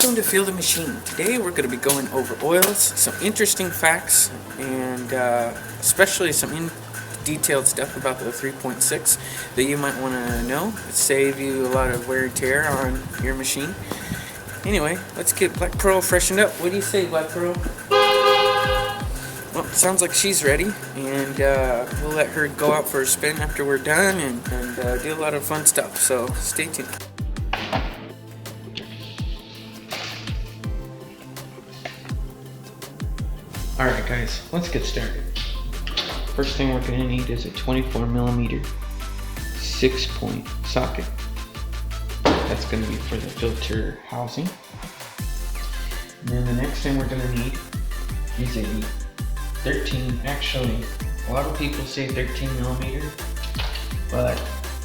Welcome to Feel the Machine. Today we're going to be going over oils, some interesting facts, and especially some detailed stuff about the 3.6 that you might want to know. Save you a lot of wear and tear on your machine. Anyway, let's get Black Pearl freshened up. What do you say, Black Pearl? Well, sounds like she's ready, and we'll let her go out for a spin after we're done and do a lot of fun stuff, so stay tuned. Alright guys, let's get started. First thing we're going to need is a 24mm 6-point socket. That's going to be for the filter housing. And then the next thing we're going to need is a 13, actually a lot of people say 13mm, but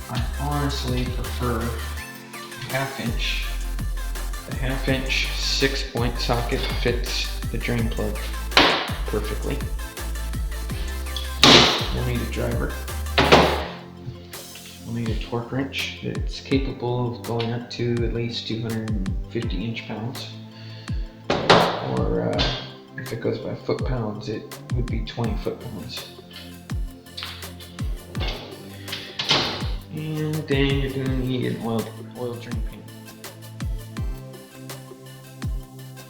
I honestly prefer half-inch. The half-inch 6-point socket fits the drain plug perfectly. We'll need a driver. We'll need a torque wrench that's capable of going up to at least 250 inch-pounds. Or if it goes by foot-pounds, it would be 20 foot-pounds. And then you're going to need an oil drain pan.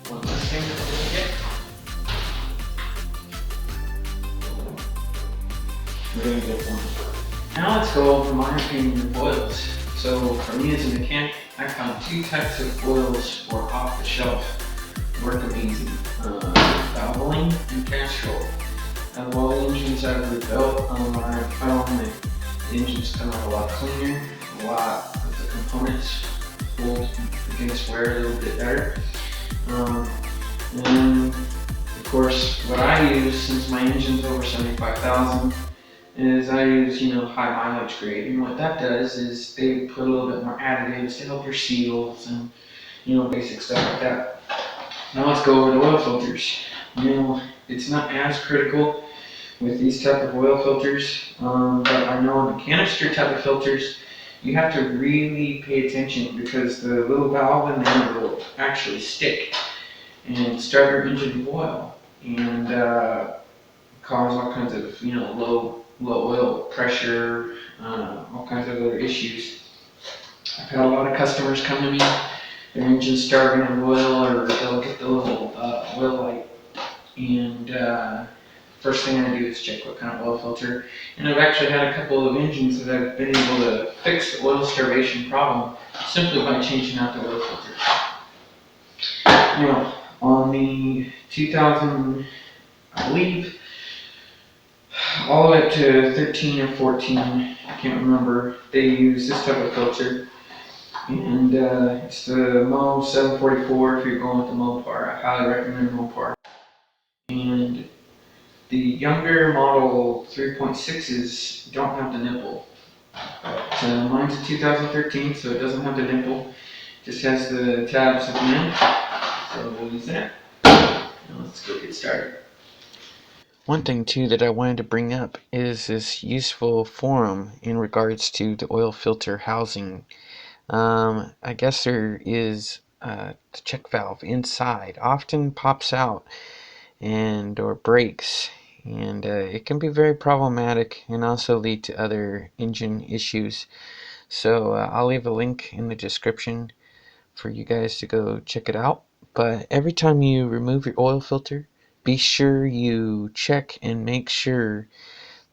One last thing that we're going to get. We're going to get one. Now let's go over my opinion of oils. So for me as a mechanic, I found two types of oils for off the shelf. Work amazing. Valvoline and Castrol. Out of all the engines I've rebuilt, I found that the engines come out a lot cleaner, a lot of the components hold against wear a little bit better. And of course, what I use, since my engine's over 75,000, is I use, high mileage grade. And what that does is they put a little bit more additives to help your seals and, basic stuff like that. Now let's go over the oil filters. It's not as critical with these type of oil filters, but I know on the canister type of filters, you have to really pay attention because the little valve in there will actually stick and start your engine to boil and cause all kinds of low oil pressure, all kinds of other issues. I've had a lot of customers come to me, their engine's starting to boil, or they'll get the little oil light, and first thing I do is check what kind of oil filter. And I've actually had a couple of engines that I've been able to fix the oil starvation problem simply by changing out the oil filter. Now, on the 2000, I believe, all the way up to 13 or 14, I can't remember, they use this type of filter. And it's the Mo 744 if you're going with the Mopar. I highly recommend Mopar. And the younger model 3.6s don't have the nipple. But mine's a 2013, so it doesn't have the nipple. It just has the tabs at the end. So we'll use that. Now let's go get started. One thing too that I wanted to bring up is this useful forum in regards to the oil filter housing. I guess there is the check valve inside often pops out or breaks, and it can be very problematic and also lead to other engine issues. So I'll leave a link in the description for you guys to go check it out. But every time you remove your oil filter, be sure you check and make sure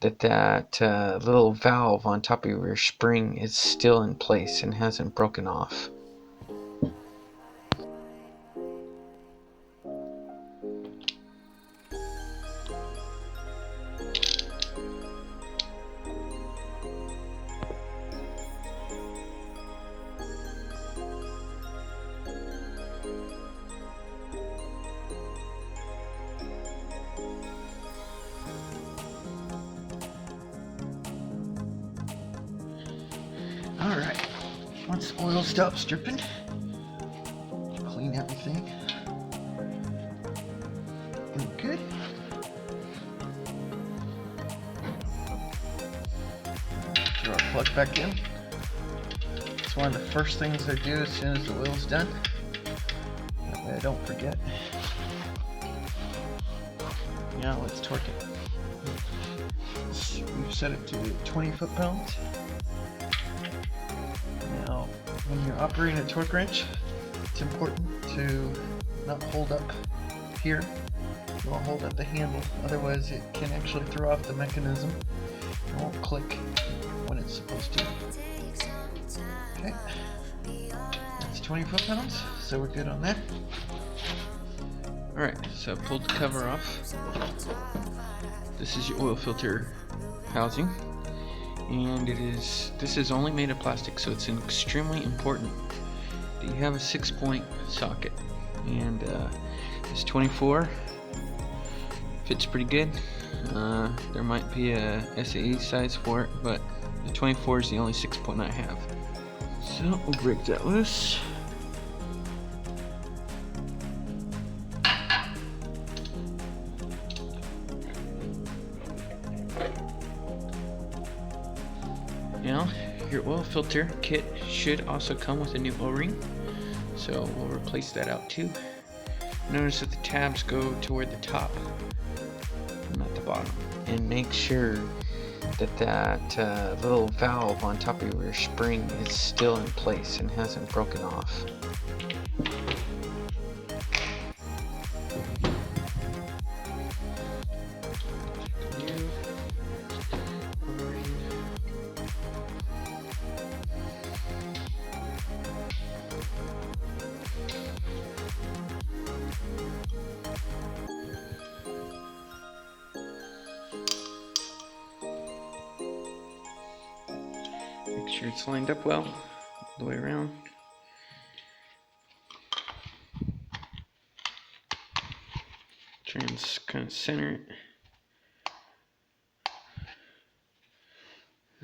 that little valve on top of your spring is still in place and hasn't broken off. Alright, once the oil stops dripping, clean everything. Good. Throw our plug back in. It's one of the first things I do as soon as the oil's done. don't forget. Now let's torque it. We've set it to 20 foot-pounds. Now, when you're operating a torque wrench, it's important to not hold up here. You won't hold up the handle, otherwise it can actually throw off the mechanism. It won't click when it's supposed to. Okay, that's 20 foot-pounds, so we're good on that. Alright, so I pulled the cover off. This is your oil filter housing, and this is only made of plastic, so it's extremely important that you have a 6-point socket, and it's 24, fits pretty good. There might be a SAE size for it, but the 24 is the only 6-point I have. So we'll break that loose. Now, your oil filter kit should also come with a new O-ring, so we'll replace that out too. Notice that the tabs go toward the top, not the bottom. And make sure that that little valve on top of your spring is still in place and hasn't broken off. Make sure it's lined up well, all the way around. Try and kind of center it.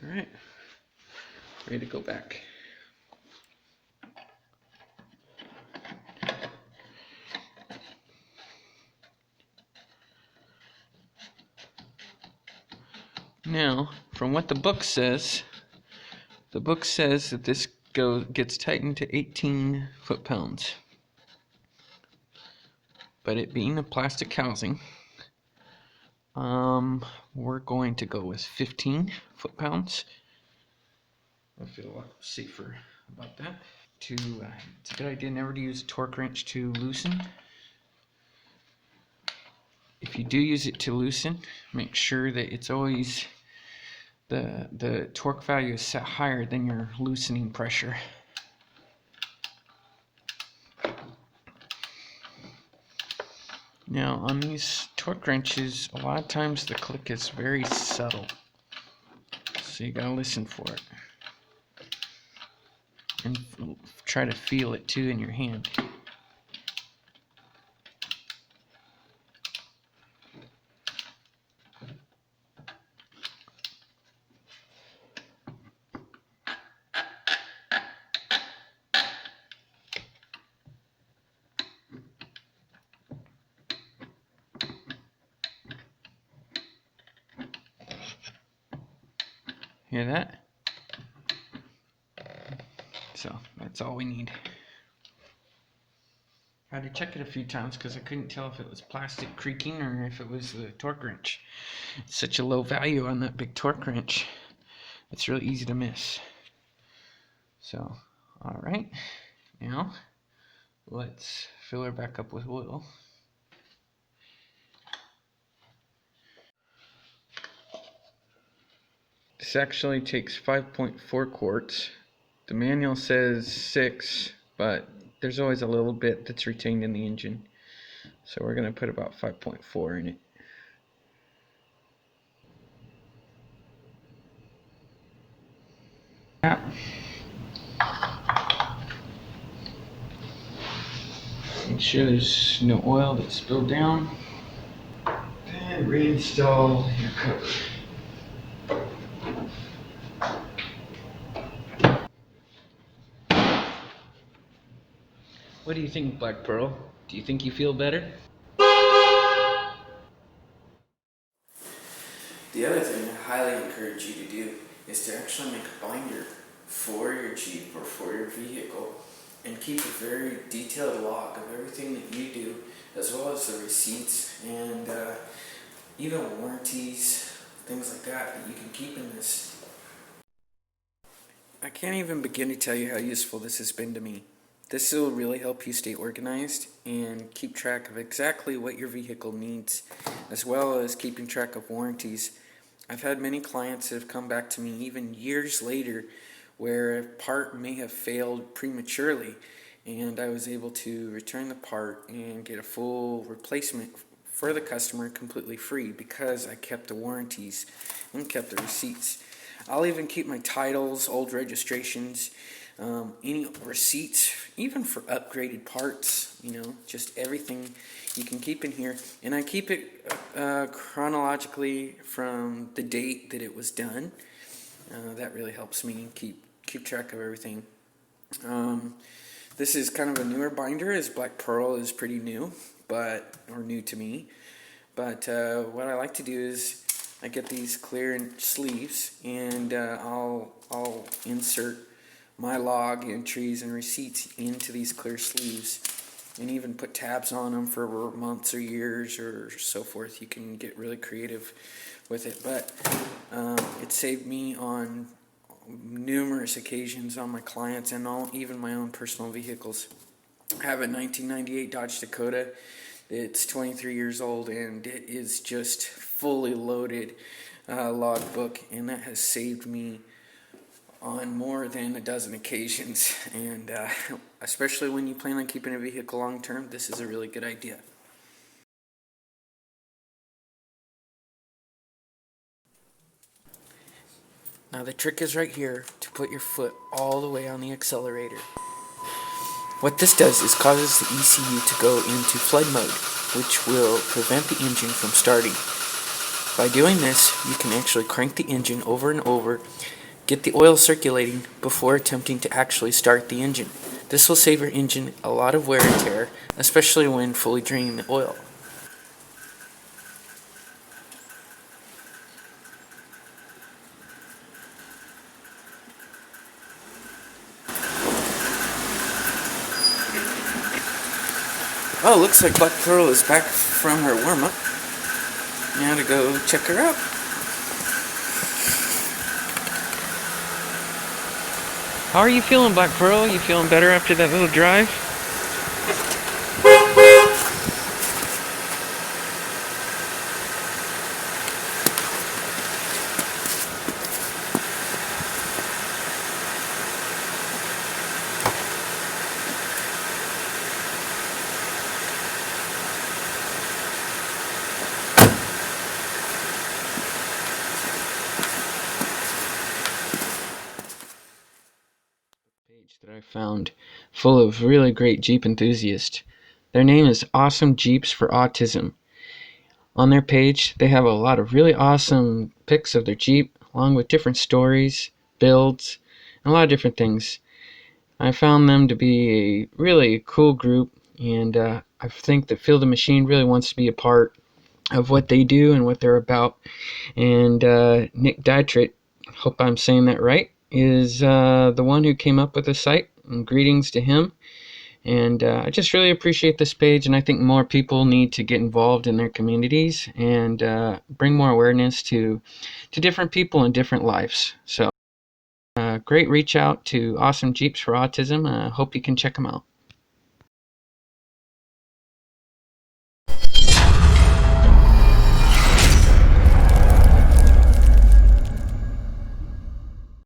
Alright, ready to go back. Now, from what the book says that this gets tightened to 18 foot-pounds. But it being a plastic housing, we're going to go with 15 foot-pounds. I feel a lot safer about that. It's a good idea never to use a torque wrench to loosen. If you do use it to loosen, make sure that it's always the torque value is set higher than your loosening pressure. Now on these torque wrenches, a lot of times the click is very subtle, so you gotta listen for it and try to feel it too in your hand. Hear that? So that's all we need. I had to check it a few times because I couldn't tell if it was plastic creaking or if it was the torque wrench. It's such a low value on that big torque wrench. It's really easy to miss. So, alright. Now, let's fill her back up with oil. This actually takes 5.4 quarts. The manual says 6, but there's always a little bit that's retained in the engine. So we're going to put about 5.4 in it. Make sure there's no oil that's spilled down. And reinstall your cover. What do you think, Black Pearl? Do you think you feel better? The other thing I highly encourage you to do is to actually make a binder for your Jeep or for your vehicle and keep a very detailed log of everything that you do, as well as the receipts and even warranties, things like that you can keep in this. I can't even begin to tell you how useful this has been to me. This will really help you stay organized and keep track of exactly what your vehicle needs, as well as keeping track of warranties. I've had many clients that have come back to me even years later where a part may have failed prematurely, and I was able to return the part and get a full replacement for the customer completely free because I kept the warranties and kept the receipts. I'll even keep my titles, old registrations, any receipts, even for upgraded parts, just everything you can keep in here. And I keep it chronologically from the date that it was done. That really helps me keep track of everything. This is kind of a newer binder, as Black Pearl is pretty new, or new to me. But what I like to do is I get these clear sleeves, and I'll insert my log entries and receipts into these clear sleeves, and even put tabs on them for months or years or so forth. You can get really creative with it, but it saved me on numerous occasions on my clients and even my own personal vehicles. I have a 1998 Dodge Dakota. It's 23 years old, and it is just fully loaded logbook, and that has saved me on more than a dozen occasions. And especially when you plan on keeping a vehicle long term, this is a really good idea. Now the trick is right here to put your foot all the way on the accelerator. What this does is causes the ECU to go into flood mode, which will prevent the engine from starting. By doing this, you can actually crank the engine over and over, get the oil circulating before attempting to actually start the engine. This will save your engine a lot of wear and tear, especially when fully draining the oil. Oh, looks like Black Pearl is back from her warm-up. Now to go check her out. How are you feeling, Black Pearl? You feeling better after that little drive? That I found full of really great Jeep enthusiasts. Their name is Awesome Jeeps for Autism. On their page, they have a lot of really awesome pics of their Jeep, along with different stories, builds, and a lot of different things. I found them to be a really cool group, and I think that Field of Machine really wants to be a part of what they do and what they're about. And Nick Dietrich, hope I'm saying that right, is the one who came up with the site, and greetings to him. And I just really appreciate this page, and I think more people need to get involved in their communities and bring more awareness to different people and different lives. So great reach out to Awesome Jeeps for Autism. Hope you can check them out.